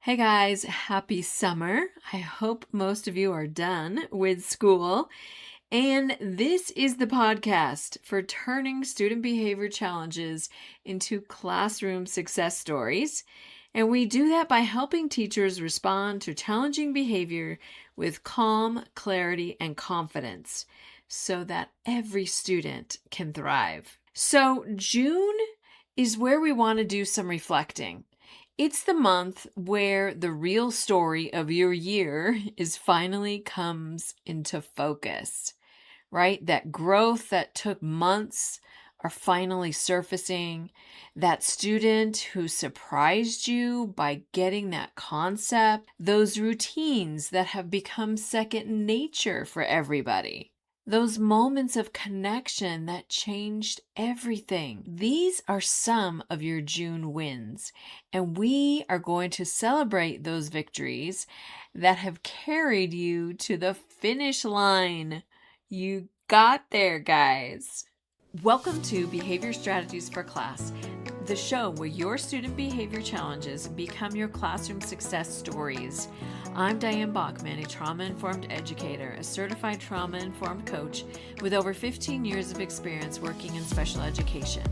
Hey guys, happy summer. I hope most of you are done with school. And this is the podcast for turning student behavior challenges into classroom success stories. And we do that by helping teachers respond to challenging behavior with calm, clarity, and confidence so that every student can thrive. So, June is where we want to do some reflecting. It's the month where the real story of your year is finally comes into focus, right? That growth that took months are finally surfacing. That student who surprised you by getting that concept, those routines that have become second nature for everybody. Those moments of connection that changed everything. These are some of your June wins, and we are going to celebrate those victories that have carried you to the finish line. You got there, guys. Welcome to Behavior Strategies for Class, the show where your student behavior challenges become your classroom success stories. I'm Diane Bachman, a trauma-informed educator, a certified trauma-informed coach with over 15 years of experience working in special education.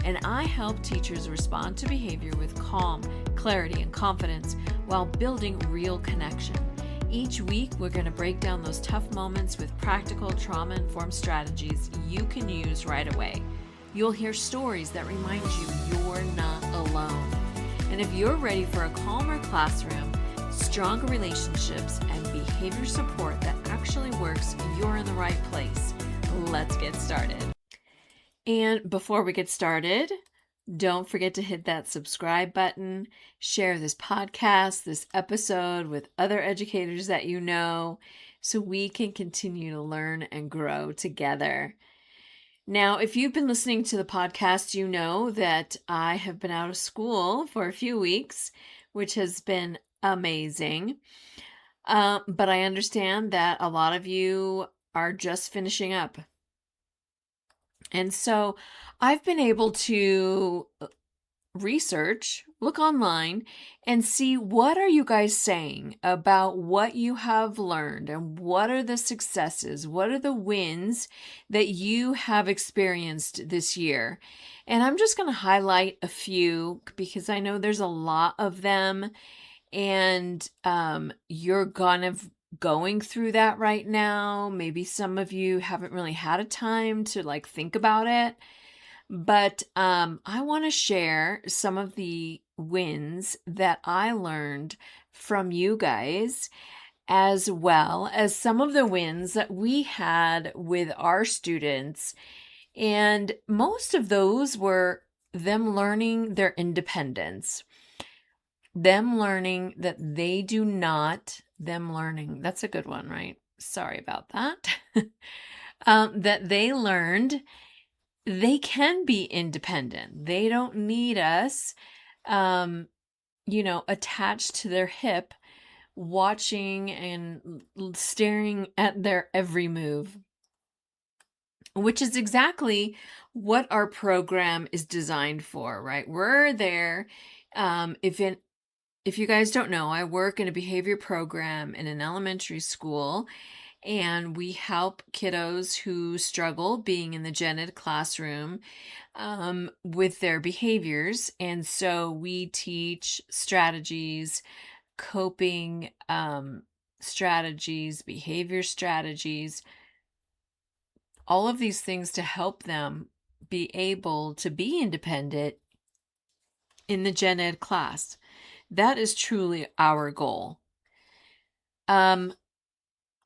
And I help teachers respond to behavior with calm, clarity, and confidence while building real connection. Each week, we're going to break down those tough moments with practical trauma-informed strategies you can use right away. You'll hear stories that remind you you're not alone. And if you're ready for a calmer classroom, stronger relationships, and behavior support that actually works, you're in the right place. Let's get started. And before we get started, don't forget to hit that subscribe button, share this podcast, this episode with other educators that you know, so we can continue to learn and grow together. Now, if you've been listening to the podcast, you know that I have been out of school for a few weeks, which has been amazing. But I understand that a lot of you are just finishing up. And so I've been able to research, look online, and see what are you guys saying about what you have learned and what are the successes, what are the wins that you have experienced this year. And I'm just going to highlight a few because I know there's a lot of them, and you're going through that right now. Maybe some of you haven't really had a time to think about it. But I want to share some of the wins that I learned from you guys, as well as some of the wins that we had with our students. And most of those were them learning their independence, them learning that they do not, them learning, that's a good one, right? Sorry about that. That they learned they can be independent. They don't need us, attached to their hip, watching and staring at their every move, which is exactly what our program is designed for, right? We're there. If you guys don't know, I work in a behavior program in an elementary school, and we help kiddos who struggle being in the gen ed classroom with their behaviors. And so we teach strategies, coping strategies, behavior strategies, all of these things to help them be able to be independent in the gen ed class. That is truly our goal.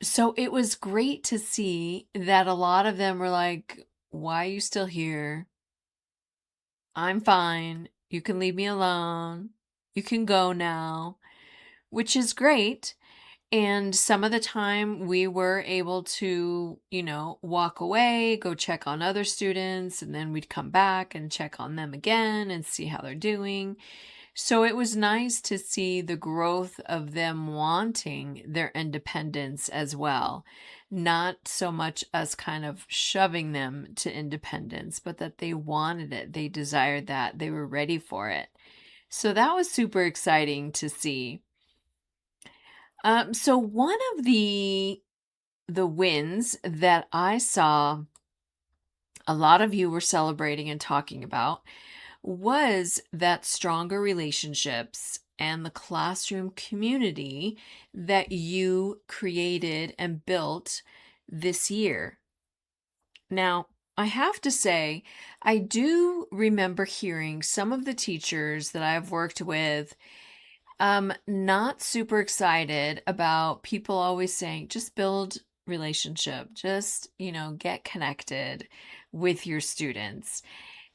So it was great to see that a lot of them were like, why are you still here? I'm fine. You can leave me alone. You can go now, which is great. And some of the time we were able to, walk away, go check on other students, and then we'd come back and check on them again and see how they're doing. So it was nice to see the growth of them wanting their independence as well. Not so much us kind of shoving them to independence, but that they wanted it. They desired that. They were ready for it. So that was super exciting to see. So one of the wins that I saw a lot of you were celebrating and talking about was that stronger relationships and the classroom community that you created and built this year. Now, I have to say, I do remember hearing some of the teachers that I've worked with not super excited about people always saying, just build relationship, just, get connected with your students.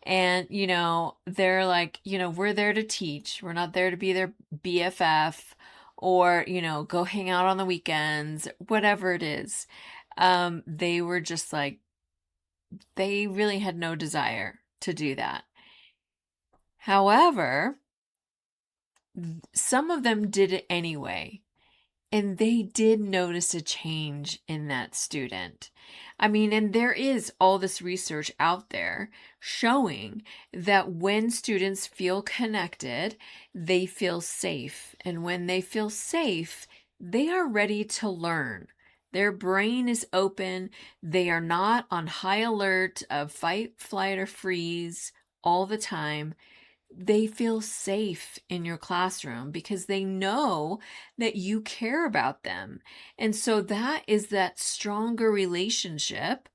And, they're like, we're there to teach. We're not there to be their BFF or, go hang out on the weekends, whatever it is. They were just like, they really had no desire to do that. However, some of them did it anyway. And they did notice a change in that student. I mean, and there is all this research out there showing that when students feel connected, they feel safe. And when they feel safe, they are ready to learn. Their brain is open. They are not on high alert of fight, flight, or freeze all the time. They feel safe in your classroom because they know that you care about them. And so that is that stronger relationship,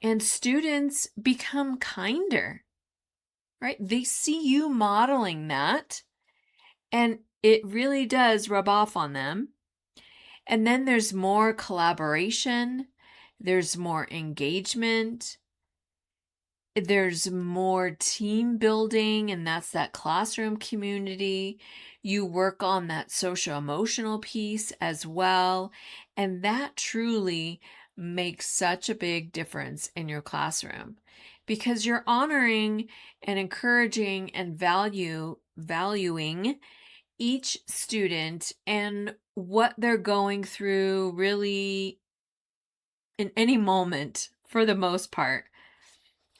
and students become kinder, right? They see you modeling that, and it really does rub off on them. And then there's more collaboration, there's more engagement, there's more team building, and that's that classroom community. You work on that social emotional piece as well. And that truly makes such a big difference in your classroom because you're honoring and encouraging and valuing each student and what they're going through really in any moment for the most part.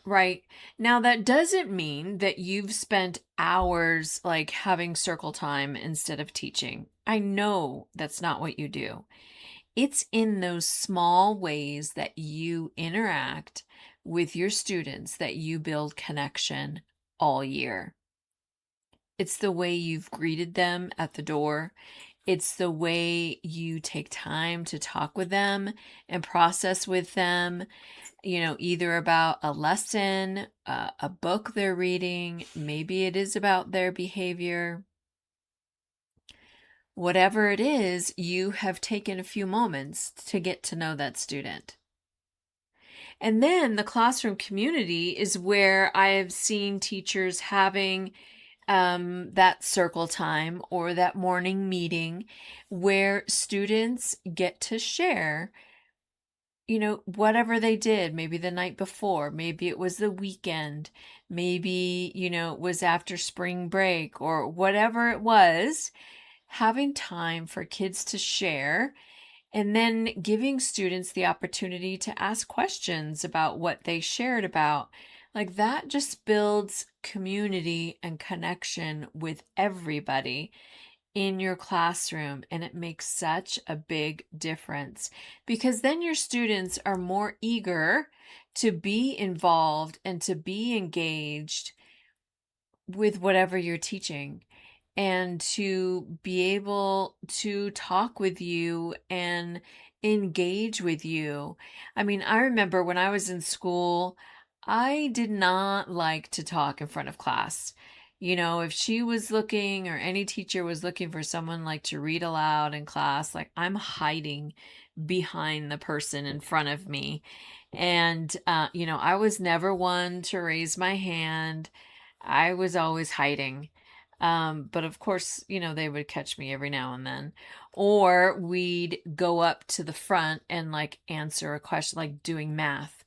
Right. Now, that doesn't mean that you've spent hours like having circle time instead of teaching. I know that's not what you do. It's in those small ways that you interact with your students that you build connection all year. It's the way you've greeted them at the door. It's the way you take time to talk with them and process with them, either about a lesson, a book they're reading, maybe it is about their behavior. Whatever it is, you have taken a few moments to get to know that student. And then the classroom community is where I have seen teachers having that circle time or that morning meeting where students get to share whatever they did, maybe the night before, maybe it was the weekend, maybe, it was after spring break or whatever it was, having time for kids to share and then giving students the opportunity to ask questions about what they shared about. Like that just builds community and connection with everybody in your classroom, and it makes such a big difference because then your students are more eager to be involved and to be engaged with whatever you're teaching and to be able to talk with you and engage with you. I mean, I remember when I was in school, I did not like to talk in front of class. If she was looking or any teacher was looking for someone like to read aloud in class, like I'm hiding behind the person in front of me. And, I was never one to raise my hand. I was always hiding. But of course, they would catch me every now and then. Or we'd go up to the front and like answer a question, like doing math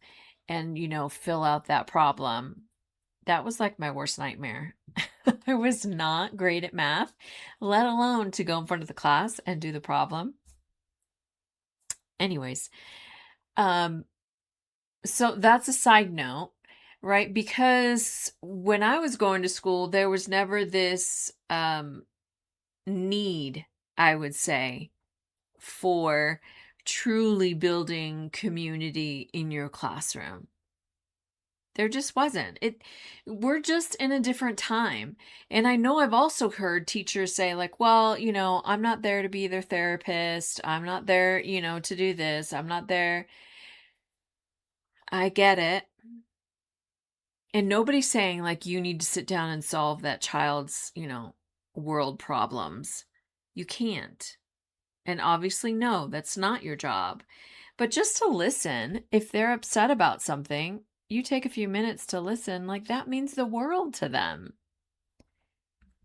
and, fill out that problem. That was like my worst nightmare. I was not great at math, let alone to go in front of the class and do the problem. Anyways, um, so that's a side note, right? Because when I was going to school, there was never this need, I would say, for truly building community in your classroom. There just wasn't. We're just in a different time. And I know I've also heard teachers say, like, well, I'm not there to be their therapist. I'm not there, to do this. I'm not there. I get it. And nobody's saying, like, you need to sit down and solve that child's, world problems. You can't. And obviously, no, that's not your job. But just to listen, if they're upset about something, you take a few minutes to listen, like that means the world to them.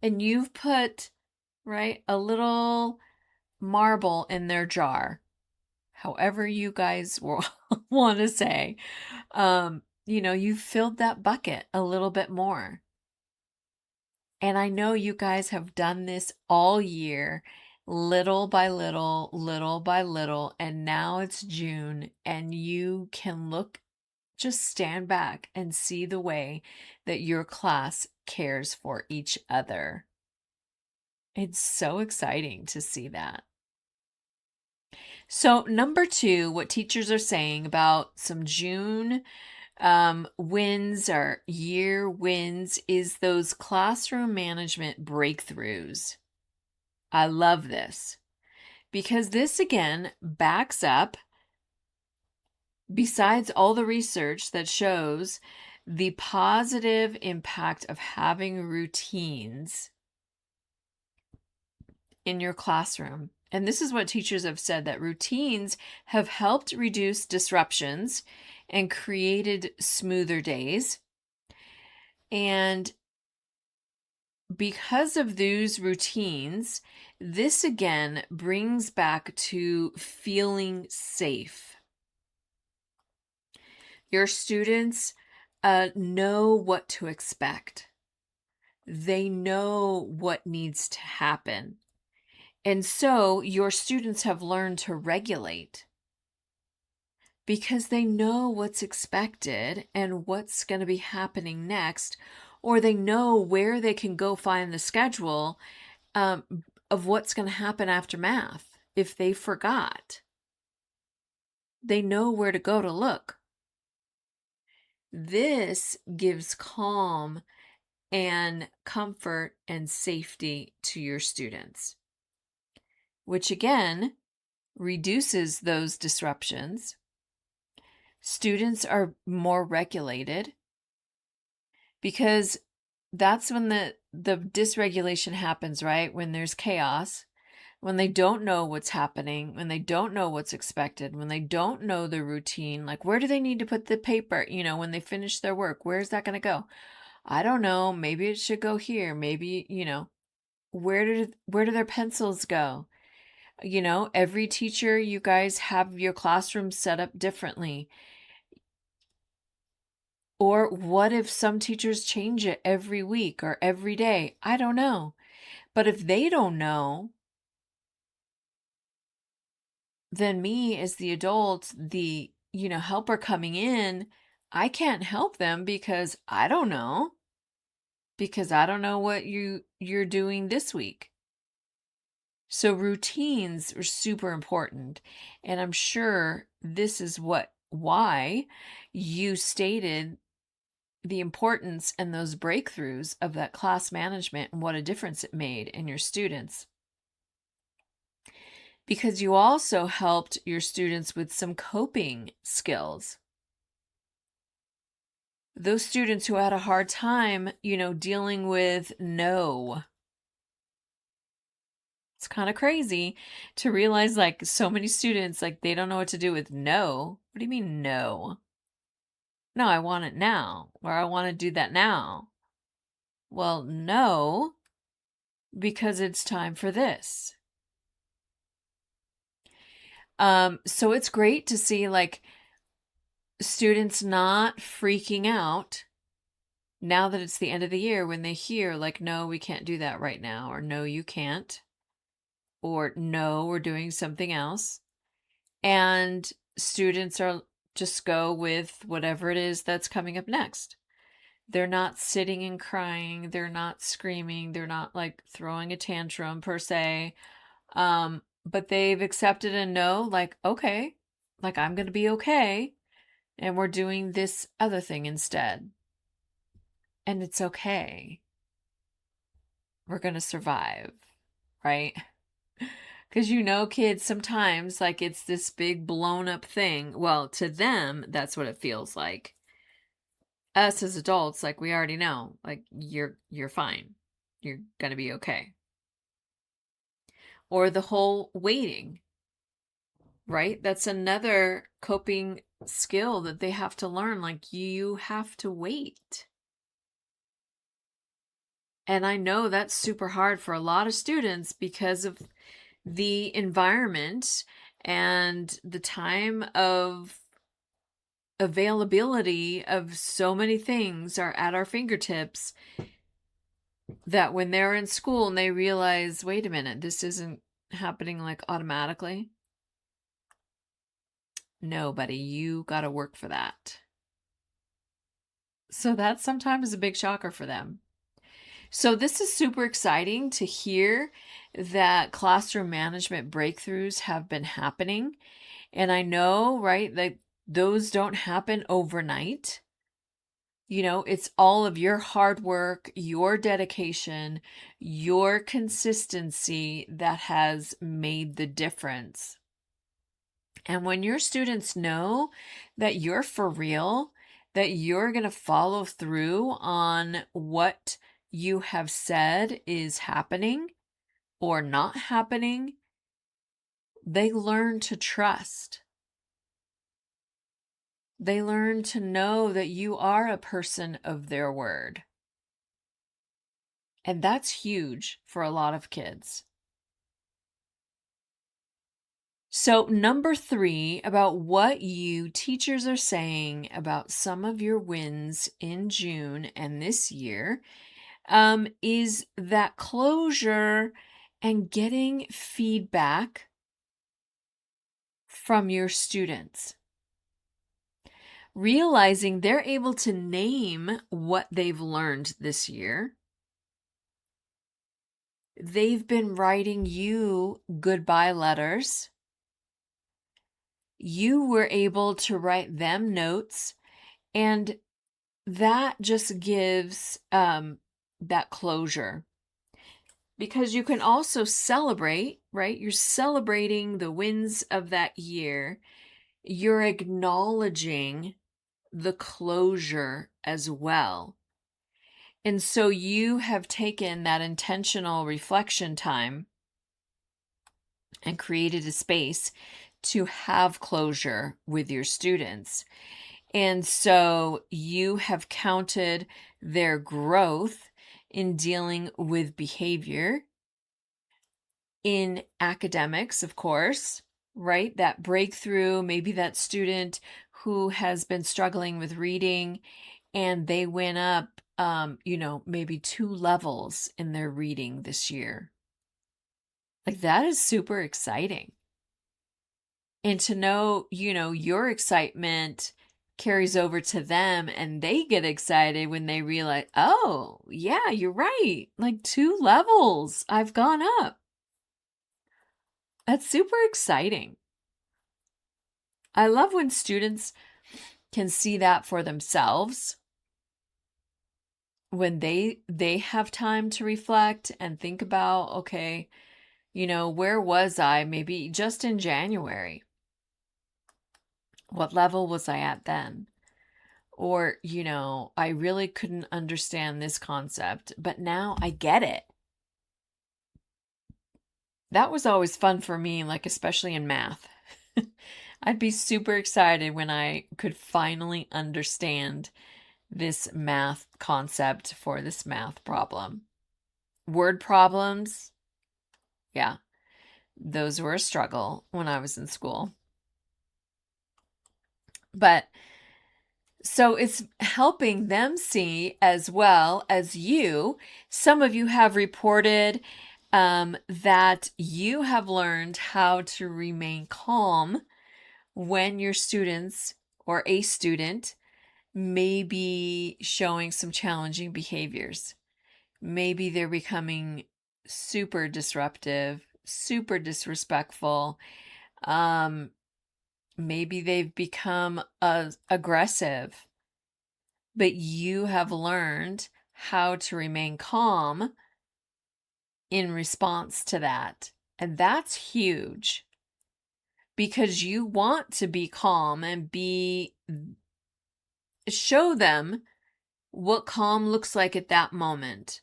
And you've put, right, a little marble in their jar, however you guys want to say. You've filled that bucket a little bit more. And I know you guys have done this all year, little by little, little by little, and now it's June, and you can just stand back and see the way that your class cares for each other. It's so exciting to see that. So, number 2, what teachers are saying about some June wins or year wins is those classroom management breakthroughs. I love this because this again backs up, besides all the research that shows the positive impact of having routines in your classroom. And this is what teachers have said, that routines have helped reduce disruptions and created smoother days. And because of those routines, this again brings back to feeling safe. Your students know what to expect. They know what needs to happen. And so your students have learned to regulate because they know what's expected and what's going to be happening next, or they know where they can go find the schedule of what's going to happen after math if they forgot. They know where to go to look. This gives calm and comfort and safety to your students, which again reduces those disruptions. Students are more regulated because that's when the dysregulation happens, right? When there's chaos, when they don't know what's happening, when they don't know what's expected, when they don't know the routine, like where do they need to put the paper, when they finish their work, where's that going to go? I don't know. Maybe it should go here. Maybe, where do their pencils go? Every teacher, you guys have your classroom set up differently. Or what if some teachers change it every week or every day? I don't know. But if they don't know, then me as the adult, the, helper coming in, I can't help them because I don't know. Because I don't know what you're doing this week. So routines are super important. And I'm sure this is why you stated the importance and those breakthroughs of that class management and what a difference it made in your students. Because you also helped your students with some coping skills. Those students who had a hard time, dealing with no. It's kind of crazy to realize like so many students, like they don't know what to do with no. What do you mean no? No, I want it now, or I want to do that now. Well, no, because it's time for this. So it's great to see like students not freaking out now that it's the end of the year when they hear like, no, we can't do that right now, or no, you can't, or no, we're doing something else. And students are just go with whatever it is that's coming up next. They're not sitting and crying. They're not screaming. They're not like throwing a tantrum per se. but they've accepted and know, like, okay, like I'm going to be okay. And we're doing this other thing instead. And it's okay. We're going to survive, right? Because kids sometimes, like, it's this big blown up thing. Well, to them, that's what it feels like. Us as adults, like, we already know, like, you're fine. You're going to be okay. Or the whole waiting, right? That's another coping skill that they have to learn. Like, you have to wait. And I know that's super hard for a lot of students because of the environment and the time of availability of so many things are at our fingertips, that when they're in school and they realize, wait a minute, this isn't happening like automatically. No, buddy, you got to work for that. So that sometimes is a big shocker for them. So this is super exciting to hear that classroom management breakthroughs have been happening. And I know, right, that those don't happen overnight. It's all of your hard work, your dedication, your consistency that has made the difference. And when your students know that you're for real, that you're going to follow through on what you have said is happening or not happening, they learn to trust. They learn to know that you are a person of their word. And that's huge for a lot of kids. So, number 3, about what you teachers are saying about some of your wins in June and this year, is that closure and getting feedback from your students. Realizing they're able to name what they've learned this year. They've been writing you goodbye letters. You were able to write them notes, and that just gives that closure. Because you can also celebrate, right? You're celebrating the wins of that year. You're acknowledging the closure as well. And so you have taken that intentional reflection time and created a space to have closure with your students. And so you have counted their growth in dealing with behavior, in academics, of course, right? That breakthrough, maybe that student who has been struggling with reading and they went up, maybe 2 levels in their reading this year. Like, that is super exciting. And to know, your excitement carries over to them and they get excited when they realize, oh, yeah, you're right. Like 2 levels, I've gone up. That's super exciting. I love when students can see that for themselves, when they have time to reflect and think about, okay, where was I maybe just in January? What level was I at then? Or, I really couldn't understand this concept, but now I get it. That was always fun for me, like especially in math. I'd be super excited when I could finally understand this math concept for this math problem. Word problems, yeah, those were a struggle when I was in school. But so it's helping them see as well as you. Some of you have reported that you have learned how to remain calm when your students or a student may be showing some challenging behaviors. Maybe they're becoming super disruptive, super disrespectful. Maybe they've become aggressive, but you have learned how to remain calm in response to that. And that's huge because you want to be calm and show them what calm looks like at that moment.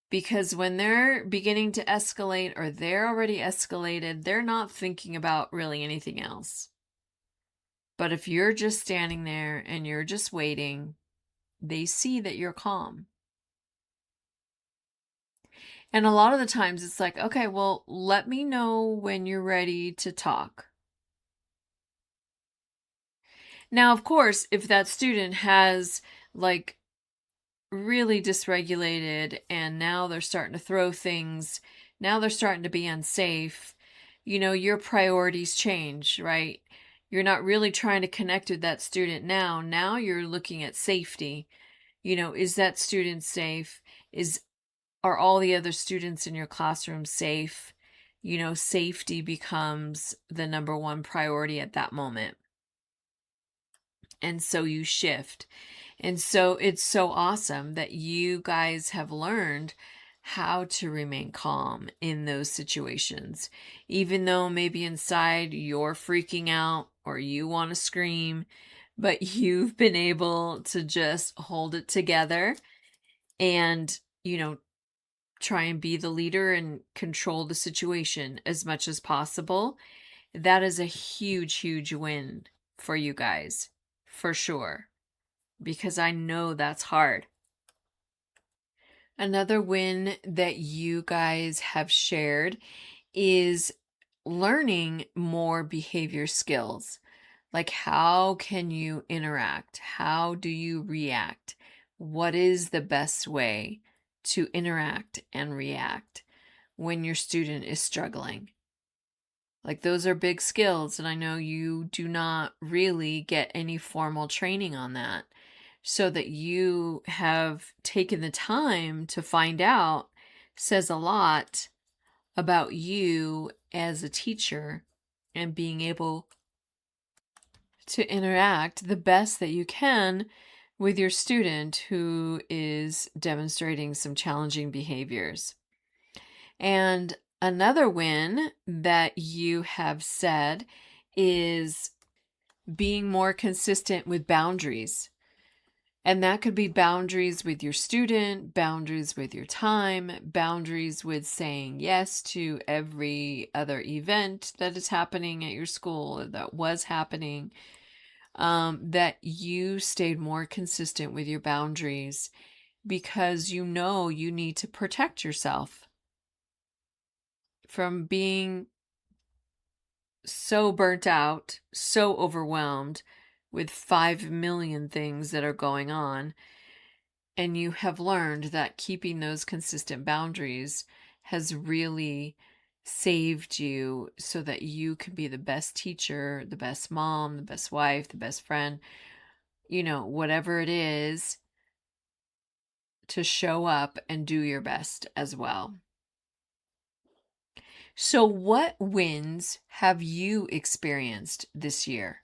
Because when they're beginning to escalate or they're already escalated, they're not thinking about really anything else. But if you're just standing there and you're just waiting, they see that you're calm. And a lot of the times it's like, okay, well, let me know when you're ready to talk. Now, of course, if that student has like really dysregulated and now they're starting to throw things, now they're starting to be unsafe, your priorities change, right? You're not really trying to connect with that student now. Now you're looking at safety. Is that student safe? Are all the other students in your classroom safe? Safety becomes the number one priority at that moment. And so you shift. And so it's so awesome that you guys have learned how to remain calm in those situations. Even though maybe inside you're freaking out or you want to scream, but you've been able to just hold it together and, try and be the leader and control the situation as much as possible. That is a huge, huge win for you guys, for sure, because I know that's hard. Another win that you guys have shared is learning more behavior skills. Like, how can you interact? How do you react? What is the best way to interact and react when your student is struggling? Like, those are big skills, and I know you do not really get any formal training on that. So that you have taken the time to find out says a lot about you as a teacher and being able to interact the best that you can with your student who is demonstrating some challenging behaviors. And another win that you have said is being more consistent with boundaries. And that could be boundaries with your student, boundaries with your time, boundaries with saying yes to every other event that is happening at your school, or that was happening, that you stayed more consistent with your boundaries because you need to protect yourself from being so burnt out, so overwhelmed with 5 million things that are going on. And you have learned that keeping those consistent boundaries has really saved you so that you can be the best teacher, the best mom, the best wife, the best friend, whatever it is, to show up and do your best as well. So, what wins have you experienced this year?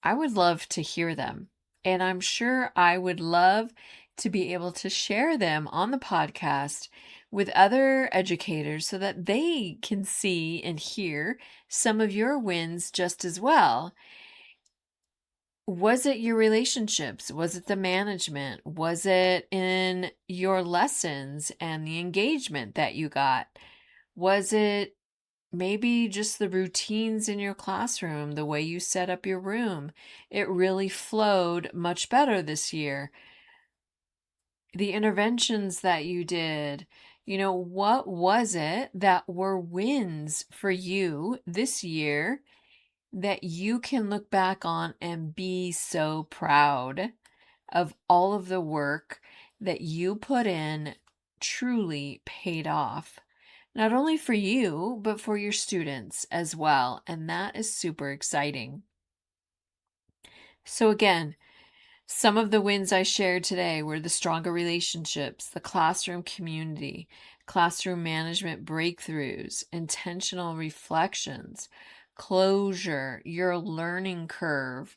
I would love to hear them. And I'm sure I would love to be able to share them on the podcast with other educators so that they can see and hear some of your wins just as well. Was it your relationships? Was it the management? Was it in your lessons and the engagement that you got? Was it maybe just the routines in your classroom, the way you set up your room? It really flowed much better this year. The interventions that you did, what was it that were wins for you this year that you can look back on and be so proud of all of the work that you put in truly paid off? Not only for you, but for your students as well. And that is super exciting. So, again, some of the wins I shared today were the stronger relationships, the classroom community, classroom management breakthroughs, intentional reflections, closure, your learning curve,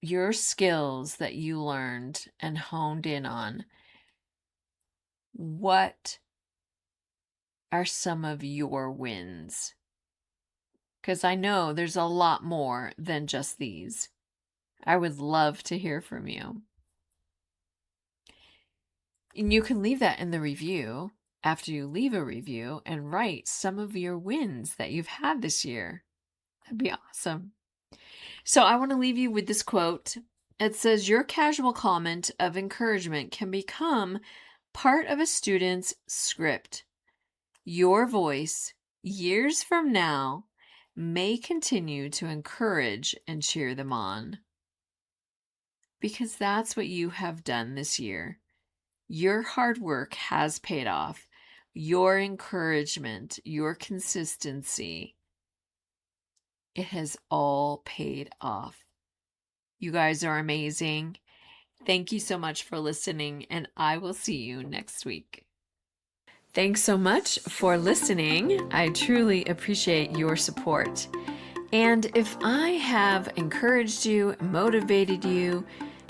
your skills that you learned and honed in on. What are some of your wins? Because I know there's a lot more than just these. I would love to hear from you. And you can leave that in the review after you leave a review and write some of your wins that you've had this year. That'd be awesome. So I want to leave you with this quote. It says, "Your casual comment of encouragement can become part of a student's script. Your voice, years from now, may continue to encourage and cheer them on." Because that's what you have done this year. Your hard work has paid off. Your encouragement, your consistency, it has all paid off. You guys are amazing. Thank you so much for listening, and I will see you next week. Thanks so much for listening. I truly appreciate your support. And if I have encouraged you, motivated you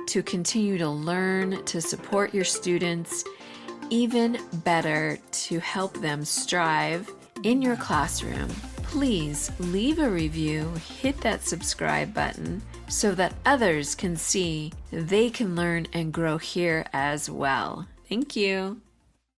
to continue to learn, to support your students, even better, to help them strive in your classroom, please leave a review, hit that subscribe button so that others can see they can learn and grow here as well. Thank you.